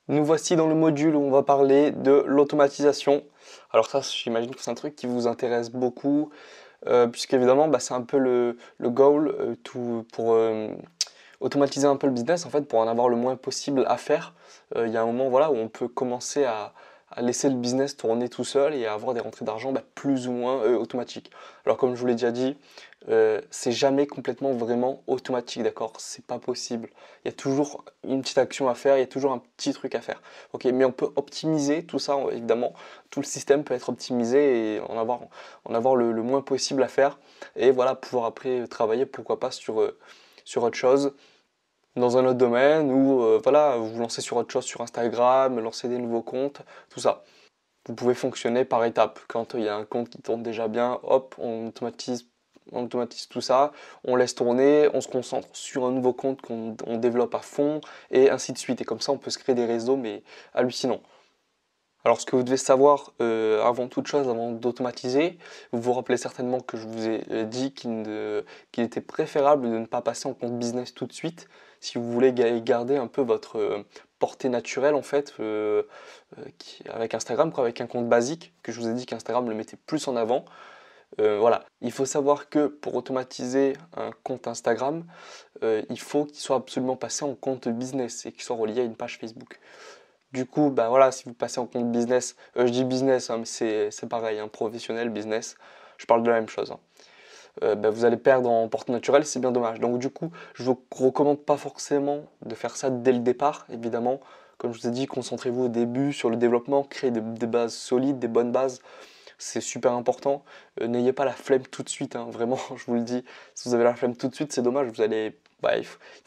Nous voici dans le module où on va parler de l'automatisation. Alors ça, j'imagine que c'est un truc qui vous intéresse beaucoup, puisque évidemment, c'est un peu le goal pour automatiser un peu le business, en fait, pour en avoir le moins possible à faire. Il y a un moment voilà, où on peut commencer à laisser le business tourner tout seul et à avoir des rentrées d'argent plus ou moins automatiques. Alors comme je vous l'ai déjà dit, c'est jamais complètement vraiment automatique, d'accord? C'est pas possible. Il y a toujours une petite action à faire, il y a toujours un petit truc à faire. Ok, mais on peut optimiser tout ça, évidemment. Tout le système peut être optimisé et en avoir le moins possible à faire. Et voilà, pouvoir après travailler, pourquoi pas, sur autre chose, dans un autre domaine, ou voilà, vous lancez sur autre chose sur Instagram, lancer des nouveaux comptes, tout ça. Vous pouvez fonctionner par étapes. Quand il y a un compte qui tourne déjà bien, hop, on automatise tout ça, on laisse tourner, on se concentre sur un nouveau compte qu'on développe à fond, et ainsi de suite. Et comme ça, on peut se créer des réseaux, mais hallucinants. Alors, ce que vous devez savoir avant toute chose, avant d'automatiser, vous vous rappelez certainement que je vous ai dit qu'il était préférable de ne pas passer en compte business tout de suite si vous voulez garder un peu votre portée naturelle en fait avec Instagram, quoi, avec un compte basique, que je vous ai dit qu'Instagram le mettait plus en avant. Voilà, il faut savoir que pour automatiser un compte Instagram, il faut qu'il soit absolument passé en compte business et qu'il soit relié à une page Facebook. Du coup, voilà, si vous passez en compte business, je dis business, hein, mais c'est pareil, hein, professionnel, business, je parle de la même chose, hein. Vous allez perdre en portée naturelle, c'est bien dommage. Donc du coup, je vous recommande pas forcément de faire ça dès le départ, évidemment. Comme je vous ai dit, concentrez-vous au début sur le développement, créez des bases solides, des bonnes bases, c'est super important. N'ayez pas la flemme tout de suite, hein, vraiment, je vous le dis. Si vous avez la flemme tout de suite, c'est dommage,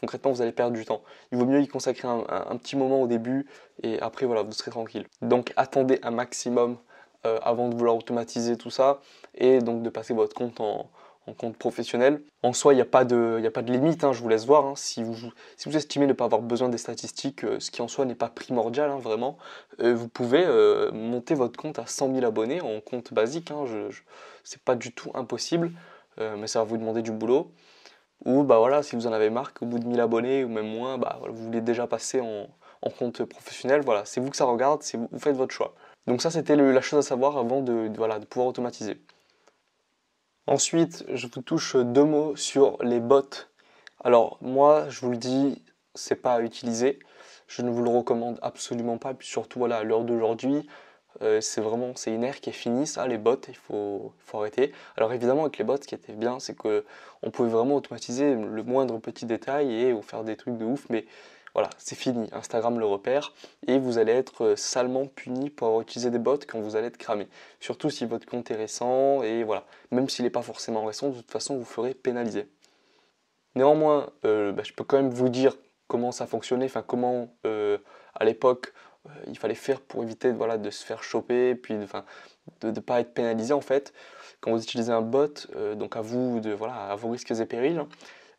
concrètement, vous allez perdre du temps. Il vaut mieux y consacrer un petit moment au début et après, voilà, vous serez tranquille. Donc, attendez un maximum avant de vouloir automatiser tout ça et donc de passer votre compte en compte professionnel. En soi, il y a pas de limite, hein, je vous laisse voir, hein. Si vous estimez ne pas avoir besoin des statistiques, ce qui en soi n'est pas primordial, hein, vraiment, vous pouvez monter votre compte à 100 000 abonnés en compte basique, hein, c'est pas du tout impossible, mais ça va vous demander du boulot. Ou voilà, si vous en avez marre, qu'au bout de 1000 abonnés ou même moins, voilà, vous voulez déjà passer en compte professionnel, voilà, c'est vous que ça regarde, vous faites votre choix. Donc ça, c'était la chose à savoir avant voilà, de pouvoir automatiser. Ensuite, je vous touche deux mots sur les bots. Alors moi, je vous le dis, c'est pas à utiliser. Je ne vous le recommande absolument pas. Puis surtout, voilà, à l'heure d'aujourd'hui, c'est une ère qui est finie, ça, les bots, il faut arrêter. Alors évidemment, avec les bots, ce qui était bien, c'est que on pouvait vraiment automatiser le moindre petit détail et ou faire des trucs de ouf, mais voilà, c'est fini. Instagram le repère et vous allez être salement puni pour avoir utilisé des bots quand vous allez être cramé. Surtout si votre compte est récent et voilà, même s'il n'est pas forcément récent, de toute façon, vous ferez pénaliser. Néanmoins, je peux quand même vous dire comment ça fonctionnait, enfin comment à l'époque il fallait faire pour éviter voilà, de se faire choper, puis enfin, de ne pas être pénalisé en fait. Quand vous utilisez un bot, donc à vous de voilà, à vos risques et périls,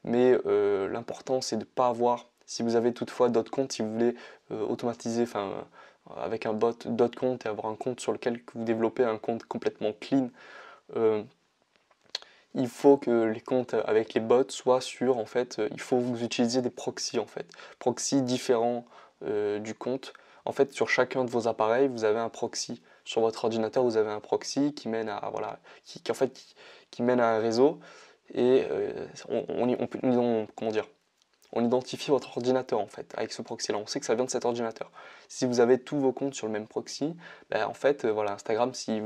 mais l'important c'est de ne pas avoir, si vous avez toutefois d'autres comptes, si vous voulez automatiser, enfin avec un bot d'autres comptes et avoir un compte sur lequel vous développez un compte complètement clean, euh, il faut que les comptes avec les bots soient sûrs en fait, il faut que vous utilisiez des proxys en fait, proxys différents du compte. En fait, sur chacun de vos appareils, vous avez un proxy. Sur votre ordinateur, vous avez un proxy qui mène à voilà, en fait qui mène à un réseau et comment dire, on identifie votre ordinateur en fait avec ce proxy là, on sait que ça vient de cet ordinateur. Si vous avez tous vos comptes sur le même proxy, en fait voilà, Instagram s'il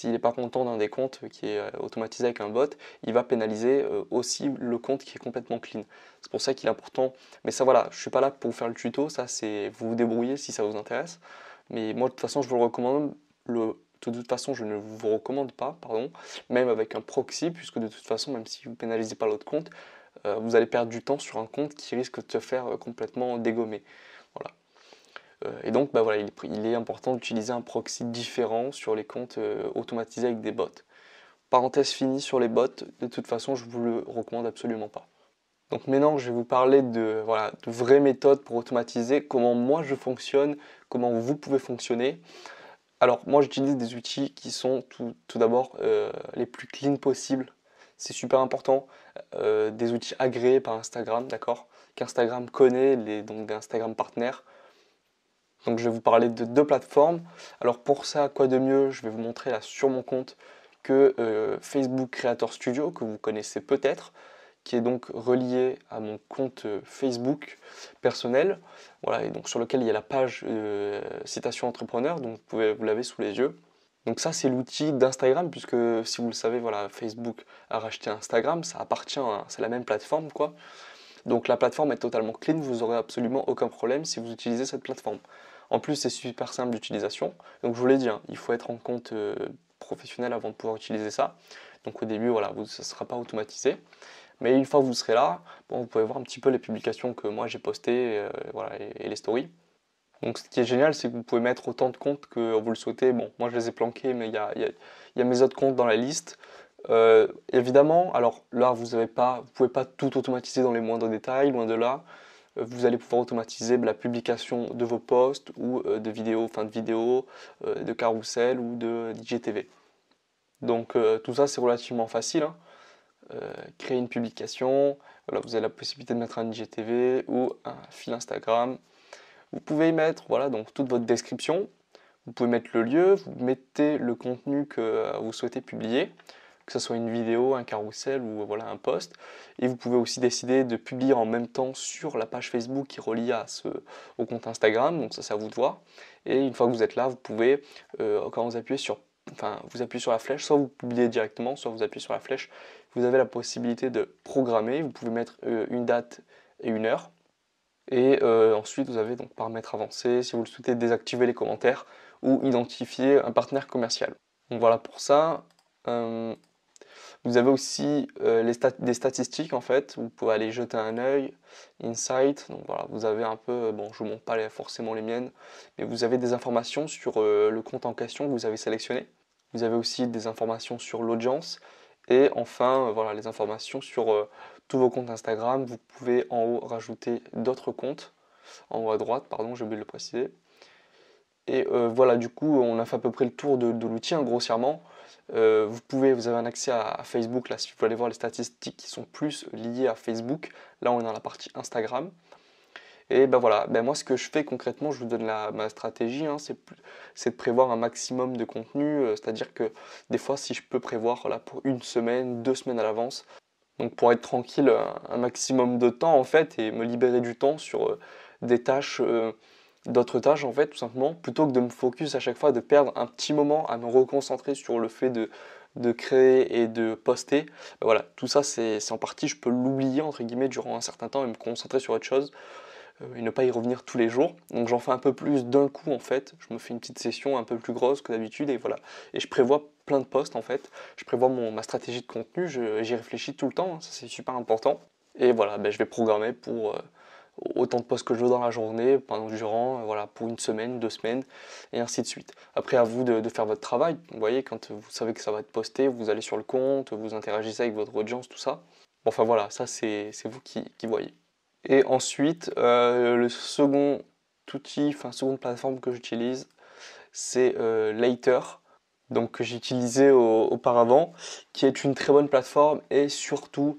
n'est pas content d'un des comptes qui est automatisé avec un bot, il va pénaliser aussi le compte qui est complètement clean. C'est pour ça qu'il est important, mais ça voilà, je suis pas là pour vous faire le tuto, ça c'est vous vous débrouillez si ça vous intéresse, mais moi de toute façon je vous le recommande, de toute façon, je ne vous recommande pas, pardon, même avec un proxy, puisque de toute façon, même si vous pénalisez pas l'autre compte, vous allez perdre du temps sur un compte qui risque de se faire complètement dégommer. Voilà. Et donc voilà, il est important d'utiliser un proxy différent sur les comptes automatisés avec des bots. Parenthèse finie sur les bots, de toute façon je vous le recommande absolument pas. Donc maintenant je vais vous parler voilà, de vraies méthodes pour automatiser, comment moi je fonctionne, comment vous pouvez fonctionner. Alors moi j'utilise des outils qui sont tout d'abord les plus clean possibles. C'est super important. Des outils agréés par Instagram, d'accord? Qu'Instagram connaît, donc des Instagram partenaires. Donc je vais vous parler de deux plateformes. Alors pour ça, quoi de mieux, je vais vous montrer là sur mon compte que Facebook Creator Studio, que vous connaissez peut-être, qui est donc relié à mon compte Facebook personnel, voilà, et donc sur lequel il y a la page citation entrepreneur, donc vous l'avez sous les yeux. Donc ça c'est l'outil d'Instagram, puisque si vous le savez, voilà, Facebook a racheté Instagram, ça appartient c'est la même plateforme quoi. Donc la plateforme est totalement clean, vous n'aurez absolument aucun problème si vous utilisez cette plateforme. En plus c'est super simple d'utilisation, donc je vous l'ai dit, hein, il faut être en compte professionnel avant de pouvoir utiliser ça. Donc au début, voilà, ça ne sera pas automatisé. Mais une fois que vous serez là, bon, vous pouvez voir un petit peu les publications que moi j'ai postées voilà, et les stories. Donc ce qui est génial, c'est que vous pouvez mettre autant de comptes que vous le souhaitez. Bon, moi je les ai planqués, mais il y a mes autres comptes dans la liste. Évidemment, alors là, vous ne pouvez pas tout automatiser dans les moindres détails, loin de là. Vous allez pouvoir automatiser la publication de vos posts ou de vidéos, de carrousel ou de d'IGTV. Donc tout ça, c'est relativement facile, hein. Créer une publication, voilà, vous avez la possibilité de mettre un IGTV ou un fil Instagram. Vous pouvez y mettre voilà, donc toute votre description, vous pouvez mettre le lieu, vous mettez le contenu que vous souhaitez publier, que ce soit une vidéo, un carrousel ou voilà, un post. Et vous pouvez aussi décider de publier en même temps sur la page Facebook qui relie au compte Instagram, donc ça c'est à vous de voir. Et une fois que vous êtes là, vous pouvez, quand vous appuyez sur la flèche, soit vous publiez directement, soit vous appuyez sur la flèche, vous avez la possibilité de programmer, vous pouvez mettre une date et une heure. Et ensuite, vous avez donc paramètres avancés, si vous le souhaitez, désactiver les commentaires ou identifier un partenaire commercial. Donc voilà pour ça. Vous avez aussi des statistiques en fait, vous pouvez aller jeter un œil, Insight, donc voilà, vous avez un peu, bon je ne vous montre pas forcément les miennes, mais vous avez des informations sur le compte en question que vous avez sélectionné. Vous avez aussi des informations sur l'audience et enfin voilà, les informations sur tous vos comptes Instagram. Vous pouvez en haut rajouter d'autres comptes, en haut à droite, pardon, j'ai oublié de le préciser. Et voilà, du coup, on a fait à peu près le tour de l'outil, hein, grossièrement. Vous avez un accès à Facebook, là, si vous voulez aller voir les statistiques qui sont plus liées à Facebook. Là, on est dans la partie Instagram. Et ben voilà, ben moi, ce que je fais concrètement, je vous donne ma stratégie, hein, c'est de prévoir un maximum de contenu. C'est-à-dire que des fois, si je peux prévoir voilà, pour une semaine, 2 semaines à l'avance, donc pour être tranquille un maximum de temps, en fait, et me libérer du temps sur des tâches d'autres tâches en fait tout simplement plutôt que de me focus à chaque fois de perdre un petit moment à me reconcentrer sur le fait de créer et de poster. Voilà, tout ça c'est en partie je peux l'oublier entre guillemets durant un certain temps et me concentrer sur autre chose et ne pas y revenir tous les jours. Donc j'en fais un peu plus d'un coup en fait, je me fais une petite session un peu plus grosse que d'habitude et voilà. Et je prévois plein de posts en fait, je prévois ma stratégie de contenu, j'y réfléchis tout le temps, hein, ça c'est super important. Et voilà, ben, je vais programmer pour autant de posts que je veux dans la journée, durant, voilà, pour une semaine, 2 semaines, et ainsi de suite. Après, à vous de faire votre travail. Vous voyez, quand vous savez que ça va être posté, vous allez sur le compte, vous interagissez avec votre audience, tout ça. Bon, enfin voilà, ça c'est vous qui voyez. Et ensuite, le second outil, enfin seconde plateforme que j'utilise, c'est Later, donc que j'ai utilisé auparavant, qui est une très bonne plateforme et surtout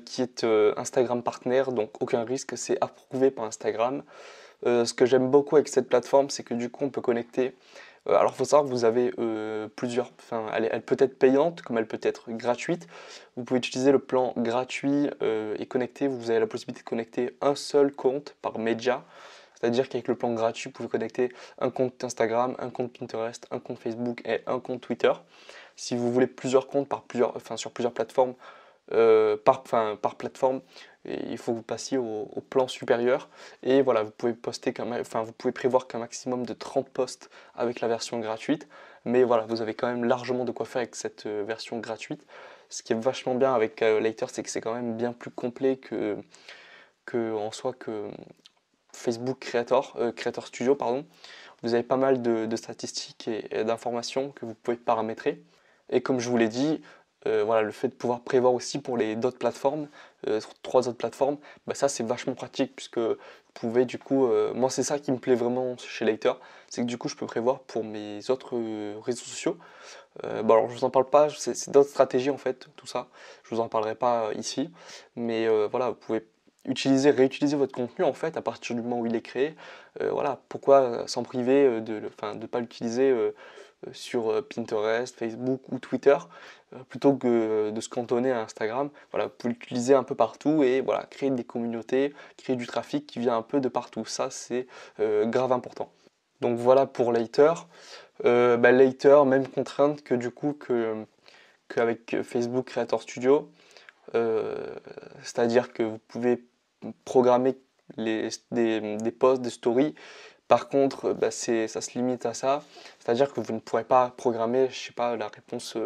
qui est Instagram Partner, donc aucun risque, c'est approuvé par Instagram. Ce que j'aime beaucoup avec cette plateforme, c'est que du coup on peut connecter. Alors il faut savoir que vous avez enfin elle peut être payante comme elle peut être gratuite. Vous pouvez utiliser le plan gratuit et connecter, vous avez la possibilité de connecter un seul compte par média. C'est-à-dire qu'avec le plan gratuit, vous pouvez connecter un compte Instagram, un compte Pinterest, un compte Facebook et un compte Twitter. Si vous voulez plusieurs comptes sur plusieurs plateformes, par plateforme, et il faut que vous passiez au plan supérieur. Et voilà, vous pouvez prévoir qu'un maximum de 30 posts avec la version gratuite. Mais voilà, vous avez quand même largement de quoi faire avec cette version gratuite. Ce qui est vachement bien avec Later, c'est que c'est quand même bien plus complet en soi que Creator Studio, pardon. Vous avez pas mal de statistiques et d'informations que vous pouvez paramétrer. Et comme je vous l'ai dit, voilà, le fait de pouvoir prévoir aussi pour les d'autres plateformes, 3 autres plateformes, bah ça c'est vachement pratique puisque vous pouvez du coup, moi c'est ça qui me plaît vraiment chez Later, c'est que du coup je peux prévoir pour mes autres réseaux sociaux. Bon alors je vous en parle pas, c'est d'autres stratégies en fait, tout ça, je vous en parlerai pas ici, mais voilà, vous pouvez réutiliser votre contenu en fait à partir du moment où il est créé. Voilà, pourquoi s'en priver de ne pas l'utiliser sur Pinterest, Facebook ou Twitter plutôt que de se cantonner à Instagram. Voilà, vous pouvez l'utiliser un peu partout et voilà, créer des communautés, créer du trafic qui vient un peu de partout. Ça, c'est grave important. Donc voilà pour Later. Later, même contrainte que du coup qu'avec Facebook Creator Studio. C'est-à-dire que vous pouvez programmer des posts, des stories. Par contre, ça se limite à ça. C'est-à-dire que vous ne pourrez pas programmer, je sais pas, la réponse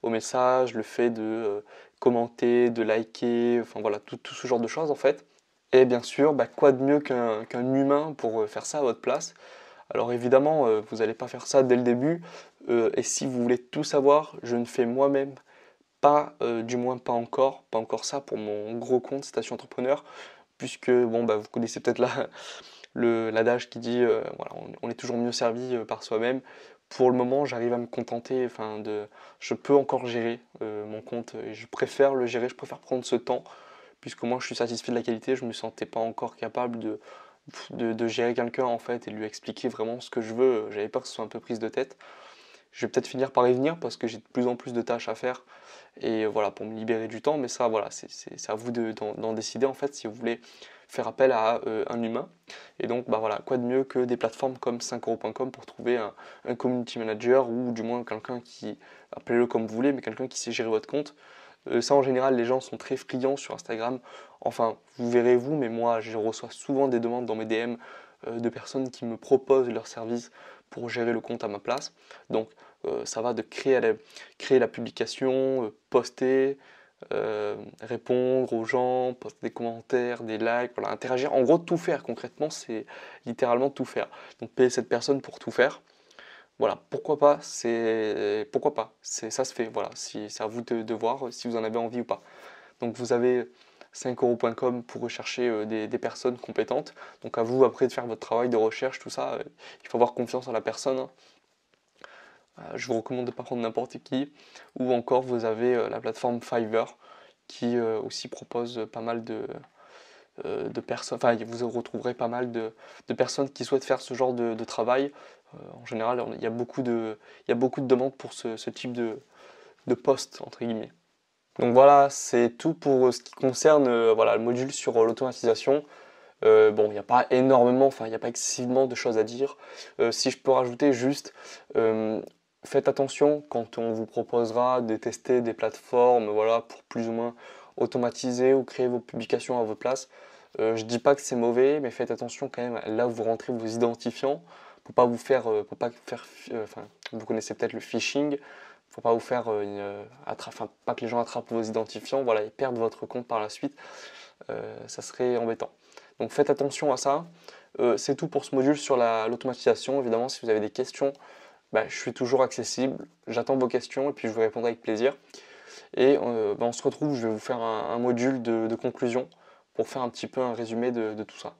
au message, le fait de commenter, de liker, enfin voilà, tout ce genre de choses en fait. Et bien sûr, quoi de mieux qu'un humain pour faire ça à votre place. Alors évidemment, vous n'allez pas faire ça dès le début. Et si vous voulez tout savoir, je ne fais moi-même pas, du moins pas encore ça pour mon gros compte Station Entrepreneur, puisque bon, vous connaissez peut-être l'adage qui dit voilà, on est toujours mieux servi par soi-même. Pour le moment, j'arrive à me contenter, je peux encore gérer mon compte et je préfère le gérer, je préfère prendre ce temps, puisque moi je suis satisfait de la qualité, je me sentais pas encore capable de gérer quelqu'un en fait et de lui expliquer vraiment ce que je veux. J'avais peur que ce soit un peu prise de tête. Je vais peut-être finir par y venir parce que j'ai de plus en plus de tâches à faire et voilà, pour me libérer du temps, mais ça, voilà, c'est à vous d'en décider en fait si vous voulez faire appel à un humain. Et donc, voilà, quoi de mieux que des plateformes comme 5euros.com pour trouver un community manager ou du moins quelqu'un qui, appelez-le comme vous voulez, mais quelqu'un qui sait gérer votre compte. Ça, en général, les gens sont très friands sur Instagram. Enfin, vous verrez vous, mais moi, je reçois souvent des demandes dans mes DM de personnes qui me proposent leurs services pour gérer le compte à ma place. Donc, ça va de créer la publication, poster, répondre aux gens, poster des commentaires, des likes, voilà, interagir. En gros, tout faire concrètement, c'est littéralement tout faire. Donc, payer cette personne pour tout faire. Voilà, pourquoi pas, ça se fait, voilà, c'est à vous de voir si vous en avez envie ou pas. Donc vous avez 5euros.com pour rechercher des personnes compétentes. Donc à vous après de faire votre travail de recherche, tout ça. Il faut avoir confiance en la personne, hein. Je vous recommande de ne pas prendre n'importe qui. Ou encore vous avez la plateforme Fiverr qui aussi propose pas mal de personnes, enfin vous retrouverez pas mal de personnes qui souhaitent faire ce genre de travail. En général, il y a beaucoup de demandes pour ce type de poste, entre guillemets. Donc voilà, c'est tout pour ce qui concerne voilà, le module sur l'automatisation. Bon, il n'y a pas énormément, enfin il n'y a pas excessivement de choses à dire. Si je peux rajouter juste, faites attention quand on vous proposera de tester des plateformes voilà, pour plus ou moins automatiser ou créer vos publications à votre place. Je dis pas que c'est mauvais, mais faites attention quand même là où vous rentrez vos identifiants pour pas vous faire, enfin, vous connaissez peut-être le phishing, faut pas vous faire enfin, pas que les gens attrapent vos identifiants, voilà, et perdent votre compte par la suite, ça serait embêtant. Donc faites attention à ça. C'est tout pour ce module sur l'automatisation. Évidemment, si vous avez des questions, je suis toujours accessible. J'attends vos questions et puis je vous répondrai avec plaisir. Et on se retrouve, je vais vous faire un module de conclusion pour faire un petit peu un résumé de tout ça.